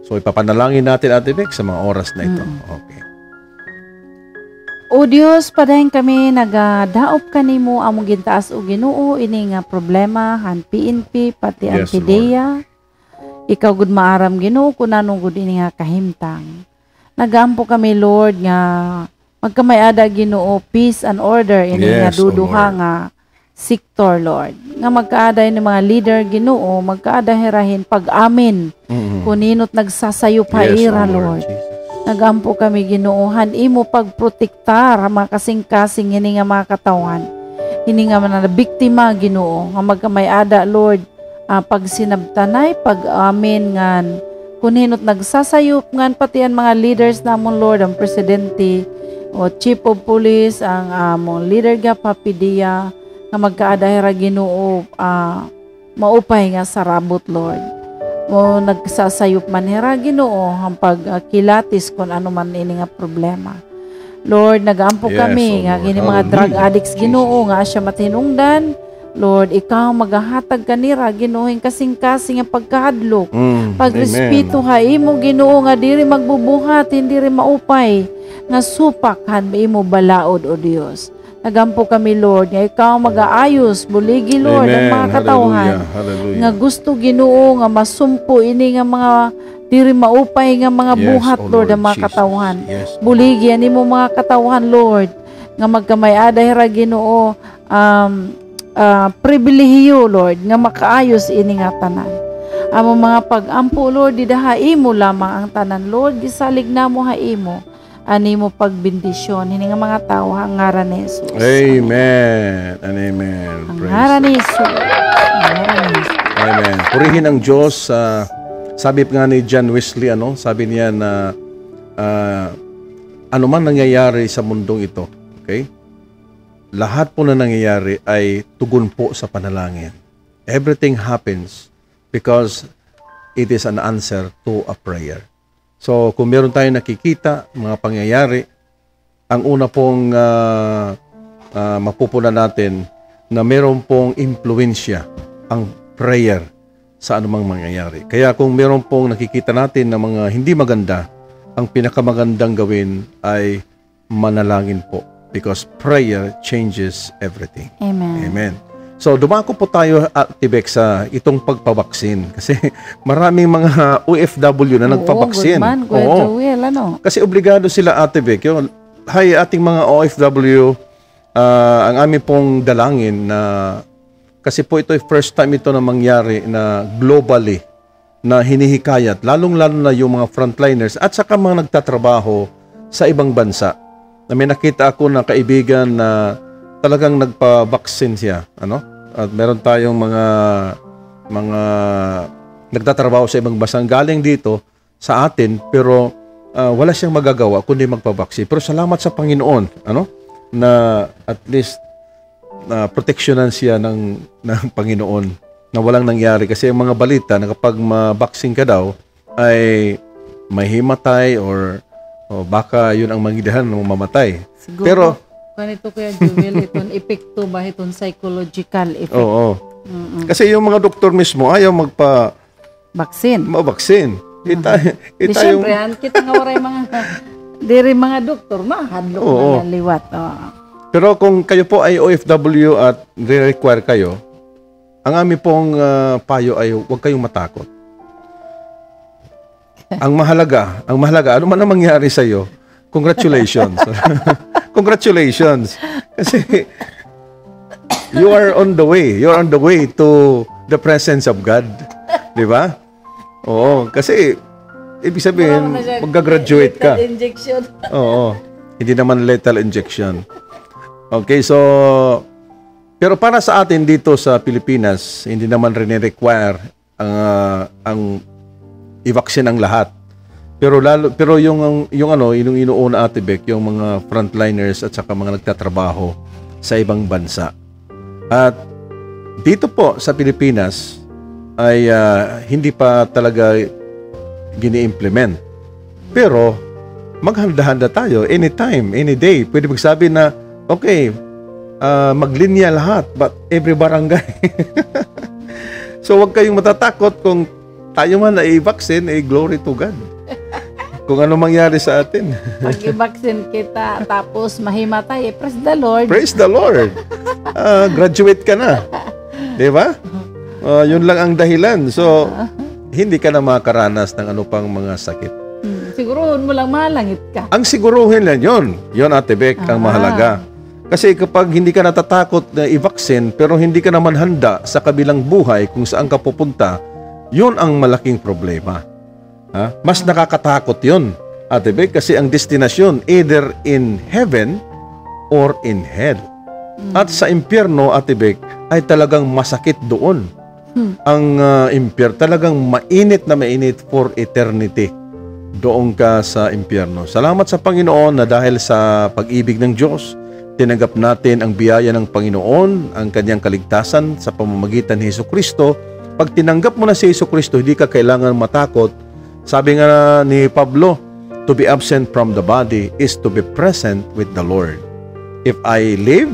So, ipapanalangin natin, Ate Beck, sa mga oras na ito. Okay. O Dios, padayon kami nagadaop kanimo among gintaas o Ginoo ini nga problema han PNP pati ang Yes, PIDEA. Ikaw gud maaram Ginoo kun anong gud ini nga kahimtang. Nagampo kami Lord nga magkamay-ada Ginoo peace and order ini nga Yes, O duduha Lord. nga sektor Lord. Nga magkaaday ni mga leader Ginoo magkaadahirahin pag-amin kuninot nagsasayo pa ira Lord. Jesus. Nagampo kami Ginoohan imo pagprotektar ang mga kasing-kasing hini nga mga katawan. Hini nga mga biktima Ginoo nga magkamay-ada Lord pag sinabtanay pag-amin ngan kuninot nagsasayop ngan pati ang mga leaders namon Lord ang presidente o chief of police ang among leader ga PIDEA nga magkaadahira Ginoo maupay nga sarabot Lord. O nagsasayop man hera Ginoo ang pagkilatis kung ano man ini nga problema. Lord, nagaampo Yes, kami O nga Lord. gini mga drug Hallelujah. addicts Ginoo nga siya matinungdan. Lord, ikaw magahatag kanira Ginoo kasing-kasing nga pagkahadlok. Pagrespeto ha imo Ginoo nga diri magbubuhat hindi rin maupay nga supak han imo balaod o Dios. Nagampo kami Lord nga ikaw magaayos buligi Lord ang mga katawhan Hallelujah. nga gusto Ginoo nga masumpo ini nga mga diri maupay nga mga Yes, buhat O Lord ang mga Jesus. katawhan. Yes. Buligi nimo mga katawhan Lord nga magkamay-ada hira Ginoo pribilehiyo Lord nga makaayos ini nga tanan. Amo mga pag-ampo Lord didaha imo lamang ang tanan Lord gisalig namo ha imo ani mo pagbendisyon hini nga mga tawo ang ngaran ni Jesus. Amen and amen. Ang Praise ngaran ni Jesus. Ang ngaran ni Jesus. Amen. Purihin ang Diyos. Sabi nga ni John Wesley, sabi niya na ano man nangyayari sa mundong ito, okay? Lahat po na nangyayari ay tugon po sa panalangin. Everything happens because it is an answer to a prayer. So, kung meron tayong nakikita, mga pangyayari, ang una pong mapupuna natin na meron pong impluensya ang prayer sa anumang mangyayari. Kaya kung meron pong nakikita natin na mga hindi maganda, ang pinakamagandang gawin ay manalangin po because prayer changes everything. Amen. Amen. So, dumako po tayo at Tibek sa itong pagpabaksin kasi maraming mga OFW na nagpabaksin. Oo, good man, Kuya Joel, ano? Kasi obligado sila Ate Beck. Hay, ating mga OFW, ang aming pong dalangin na kasi po ito first time ito na mangyari na globally na hinihikayat, lalong-lalo na yung mga frontliners at saka mga nagtatrabaho sa ibang bansa. Na may nakita ako na kaibigan na talagang nagpa-vaccine siya. At meron tayong mga nagtatrabaho sa ibang bansa galing dito sa atin pero wala siyang magagawa kundi magpa-vaccine. Pero salamat sa Panginoon, na at least proteksyonan siya ng Panginoon na walang nangyari. Kasi yung mga balita na kapag ma-vaccine ka daw ay may himatay or baka yun ang mangidahan ng mamatay. Siguro, Pero, ganito Kuya Joel, itong epekto ba, itong psychological effect? oo. Kasi yung mga doktor mismo ayaw Vaccine. ma-vaccine. Di syempre, kita nga waray mga diri mga doktor, mahadlok Oo. na liwat. Pero kung kayo po ay OFW at re-require kayo, ang aming pong payo ay huwag kayong matakot. Ang mahalaga, ano man ang mangyari sa iyo, congratulations. Congratulations. Kasi you are on the way. You're on the way to the presence of God. Di ba? Oo. Kasi, ibig sabihin, mag-graduate ka. Pero para sa atin dito sa Pilipinas, hindi naman rin-require ang i-vaccine ang lahat. Pero yung inuuna Ate Beck, yung mga frontliners at saka mga nagtatrabaho sa ibang bansa. At dito po sa Pilipinas ay hindi pa talaga gini-implement. Pero maghanda-handa tayo anytime, any day. Pwede magsabi na, okay, maglinya lahat, but every barangay. So wag kayong matatakot kung tayo man na i-vaccine, glory to God. Kung ano mangyari sa atin. Pag i-vaccine kita, tapos mahimatay, praise the Lord. Praise the Lord. Graduate ka na. Diba? Yun lang ang dahilan. So, hindi ka na makaranas ng ano pang mga sakit. Siguruhin mo lang malangit ka. Ang siguruhin lang yun. Yun, Ate Beck, ang mahalaga. Kasi kapag hindi ka natatakot na i-vaccine, pero hindi ka naman handa sa kabilang buhay kung saan ka pupunta, yun ang malaking problema. Mas nakakatakot yun, Ate Beck, kasi ang destinasyon either in heaven or in hell. At sa impyerno, Ate Beck, ay talagang masakit doon. Ang impyerno, talagang mainit na mainit for eternity. Doon ka sa impyerno. Salamat sa Panginoon na dahil sa pag-ibig ng Diyos, tinanggap natin ang biyaya ng Panginoon, ang kanyang kaligtasan sa pamamagitan ni Jesucristo. Pag tinanggap mo na si Jesucristo, hindi ka kailangan matakot. Sabi nga ni Pablo, to be absent from the body is to be present with the Lord. If I live,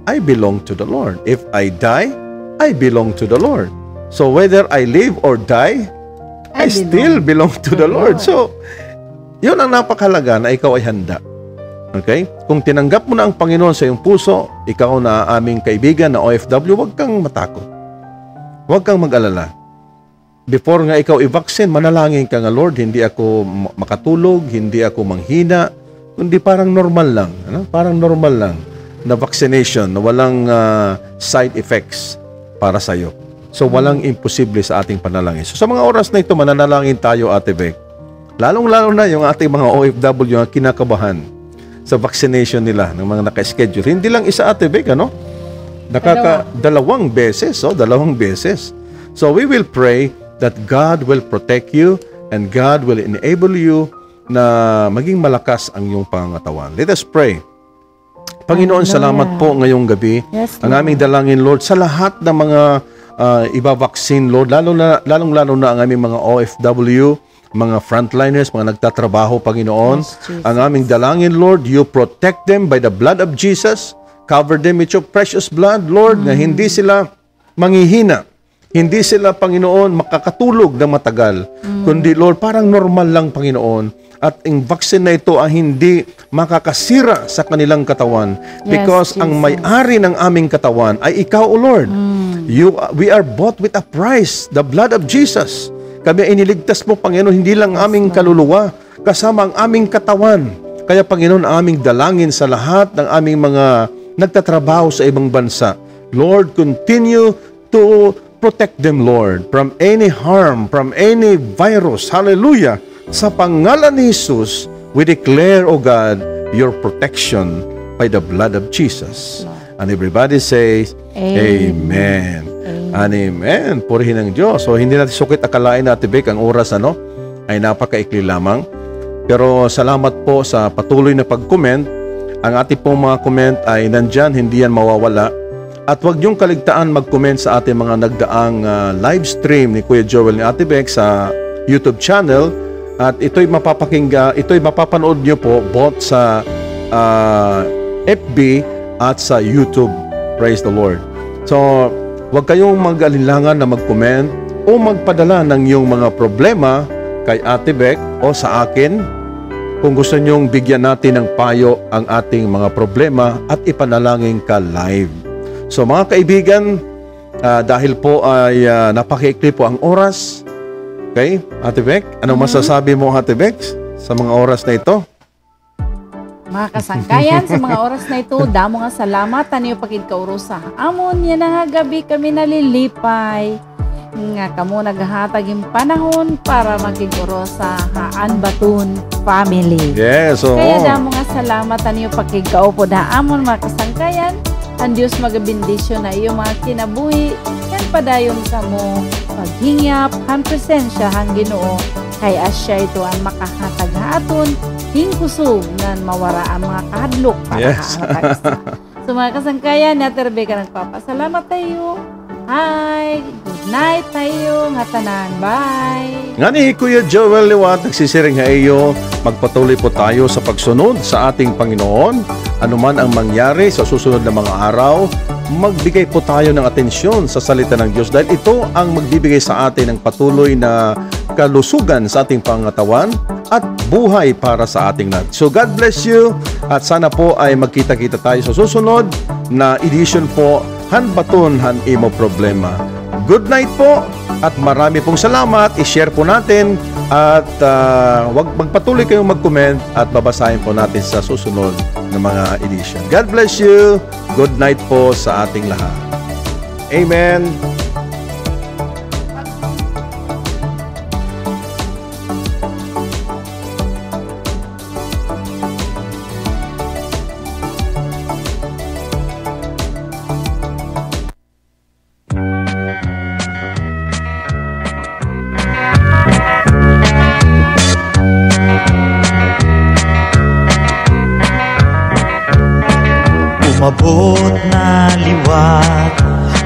I belong to the Lord. If I die, I belong to the Lord. So whether I live or die, I still belong to the Lord. So, yun ang napakahalaga na ikaw ay handa. Okay? Kung tinanggap mo na ang Panginoon sa iyong puso, ikaw na aming kaibigan na OFW, huwag kang matakot. Huwag kang mag-alala. Before nga ikaw i-vaccine, manalangin ka nga, Lord, hindi ako makatulog, hindi ako manghina, kundi parang normal lang. Parang normal lang na vaccination, na walang side effects para sa iyo. So, walang imposible sa ating panalangin. So, sa mga oras na ito, mananalangin tayo, Ate Beck. Lalong-lalo na yung ating mga OFW na kinakabahan sa vaccination nila ng mga naka-schedule. Hindi lang isa, Ate Beck, dalawang beses. Dalawang beses. So, we will pray that God will protect you and God will enable you na maging malakas ang iyong pangangatawan. Let us pray. Panginoon, salamat po ngayong gabi. Yes, ang aming dalangin, Lord, sa lahat ng mga iba-vaccine, Lord, lalong-lalo na ang aming mga OFW, mga frontliners, mga nagtatrabaho, Panginoon. Yes, Jesus. Ang aming dalangin, Lord, you protect them by the blood of Jesus. Cover them with your precious blood, Lord, na hindi sila manghihina. Hindi sila, Panginoon, makakatulog na matagal. Kundi, Lord, parang normal lang, Panginoon. At ang vaccine na ito ang hindi makakasira sa kanilang katawan. Because Yes, ang Jesus. may-ari ng aming katawan ay ikaw, O Lord. We are bought with a price, the blood of Jesus. Kami ay iniligtas mo, Panginoon, hindi lang aming kaluluwa, kasama ang aming katawan. Kaya, Panginoon, aming dalangin sa lahat ng aming mga nagtatrabaho sa ibang bansa. Lord, continue to protect them, Lord, from any harm, from any virus. Hallelujah! Sa pangalan ni Jesus, we declare, O God, your protection by the blood of Jesus. And everybody says, Amen. And Amen. Purihin ng Diyos. So, hindi natin sukit akalain natin, Beck, ang oras ay napakaikli lamang. Pero salamat po sa patuloy na pag-comment. Ang ating pong mga comment ay nandyan, hindi yan mawawala. At huwag niyong kaligtaan mag-comment sa ating mga nagdaang live stream ni Kuya Joel ni Ate Beck sa YouTube channel. At ito'y mapapanood niyo po both sa FB at sa YouTube. Praise the Lord. So, huwag kayong mag-alinlangan na mag-comment o magpadala ng iyong mga problema kay Ate Beck o sa akin kung gusto niyong bigyan natin ng payo ang ating mga problema at ipanalangin ka live. So mga kaibigan, dahil po ay napakiikli po ang oras, okay, Ate Beck, anong masasabi mo, Ate Beck, sa mga oras na ito? Mga kasangkayan, sa mga oras na ito, damo nga salamat, taniyo pagkikaurusa. Amon, yan na nga gabi kami nalilipay. Nga kamo naghahatag yung panahon para magkikurosa Haan Batun family. Yes, oo. Kaya damo nga salamat taniyo pagkikaupo da amon mga kasangkayan. ang Dios magabindisyon na iyo mga kinabuhi, yan padayon ka mo, paghingyap, han presensya, han Ginoo, kay asya ito ang makahatag haton, hingkusog nan mawara ang mga kahadlok para Yes. So mga kasangkayan, naterbe ka nagpapasalamat tayo. Hi! Good night tayo, nga tanan. Bye! Nga ni Kuya Joel Liwat, nagsisiring nga iyo, magpatuloy po tayo sa pagsunod sa ating Panginoon. Ano man ang mangyari sa susunod na mga araw, magbigay po tayo ng atensyon sa salita ng Diyos dahil ito ang magbibigay sa atin ng patuloy na kalusugan sa ating pangatawan at buhay para sa ating lahat. So God bless you at sana po ay magkita-kita tayo sa susunod na edition po Han Baton Han Imo Problema. Good night po at marami pong salamat. I-share po natin at wag magpatuloy kayong mag-comment at babasahin po natin sa susunod na mga edition. God bless you. Good night po sa ating lahat. Amen. Umabot na liwat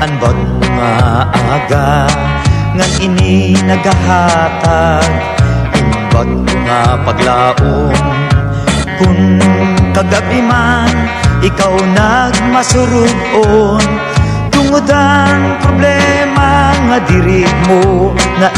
ang bag mga aga ngan ini nagahatag imbag mga paglaom kun kagabi man ikaw nagmasurugon tungod ang problema nga diri mo na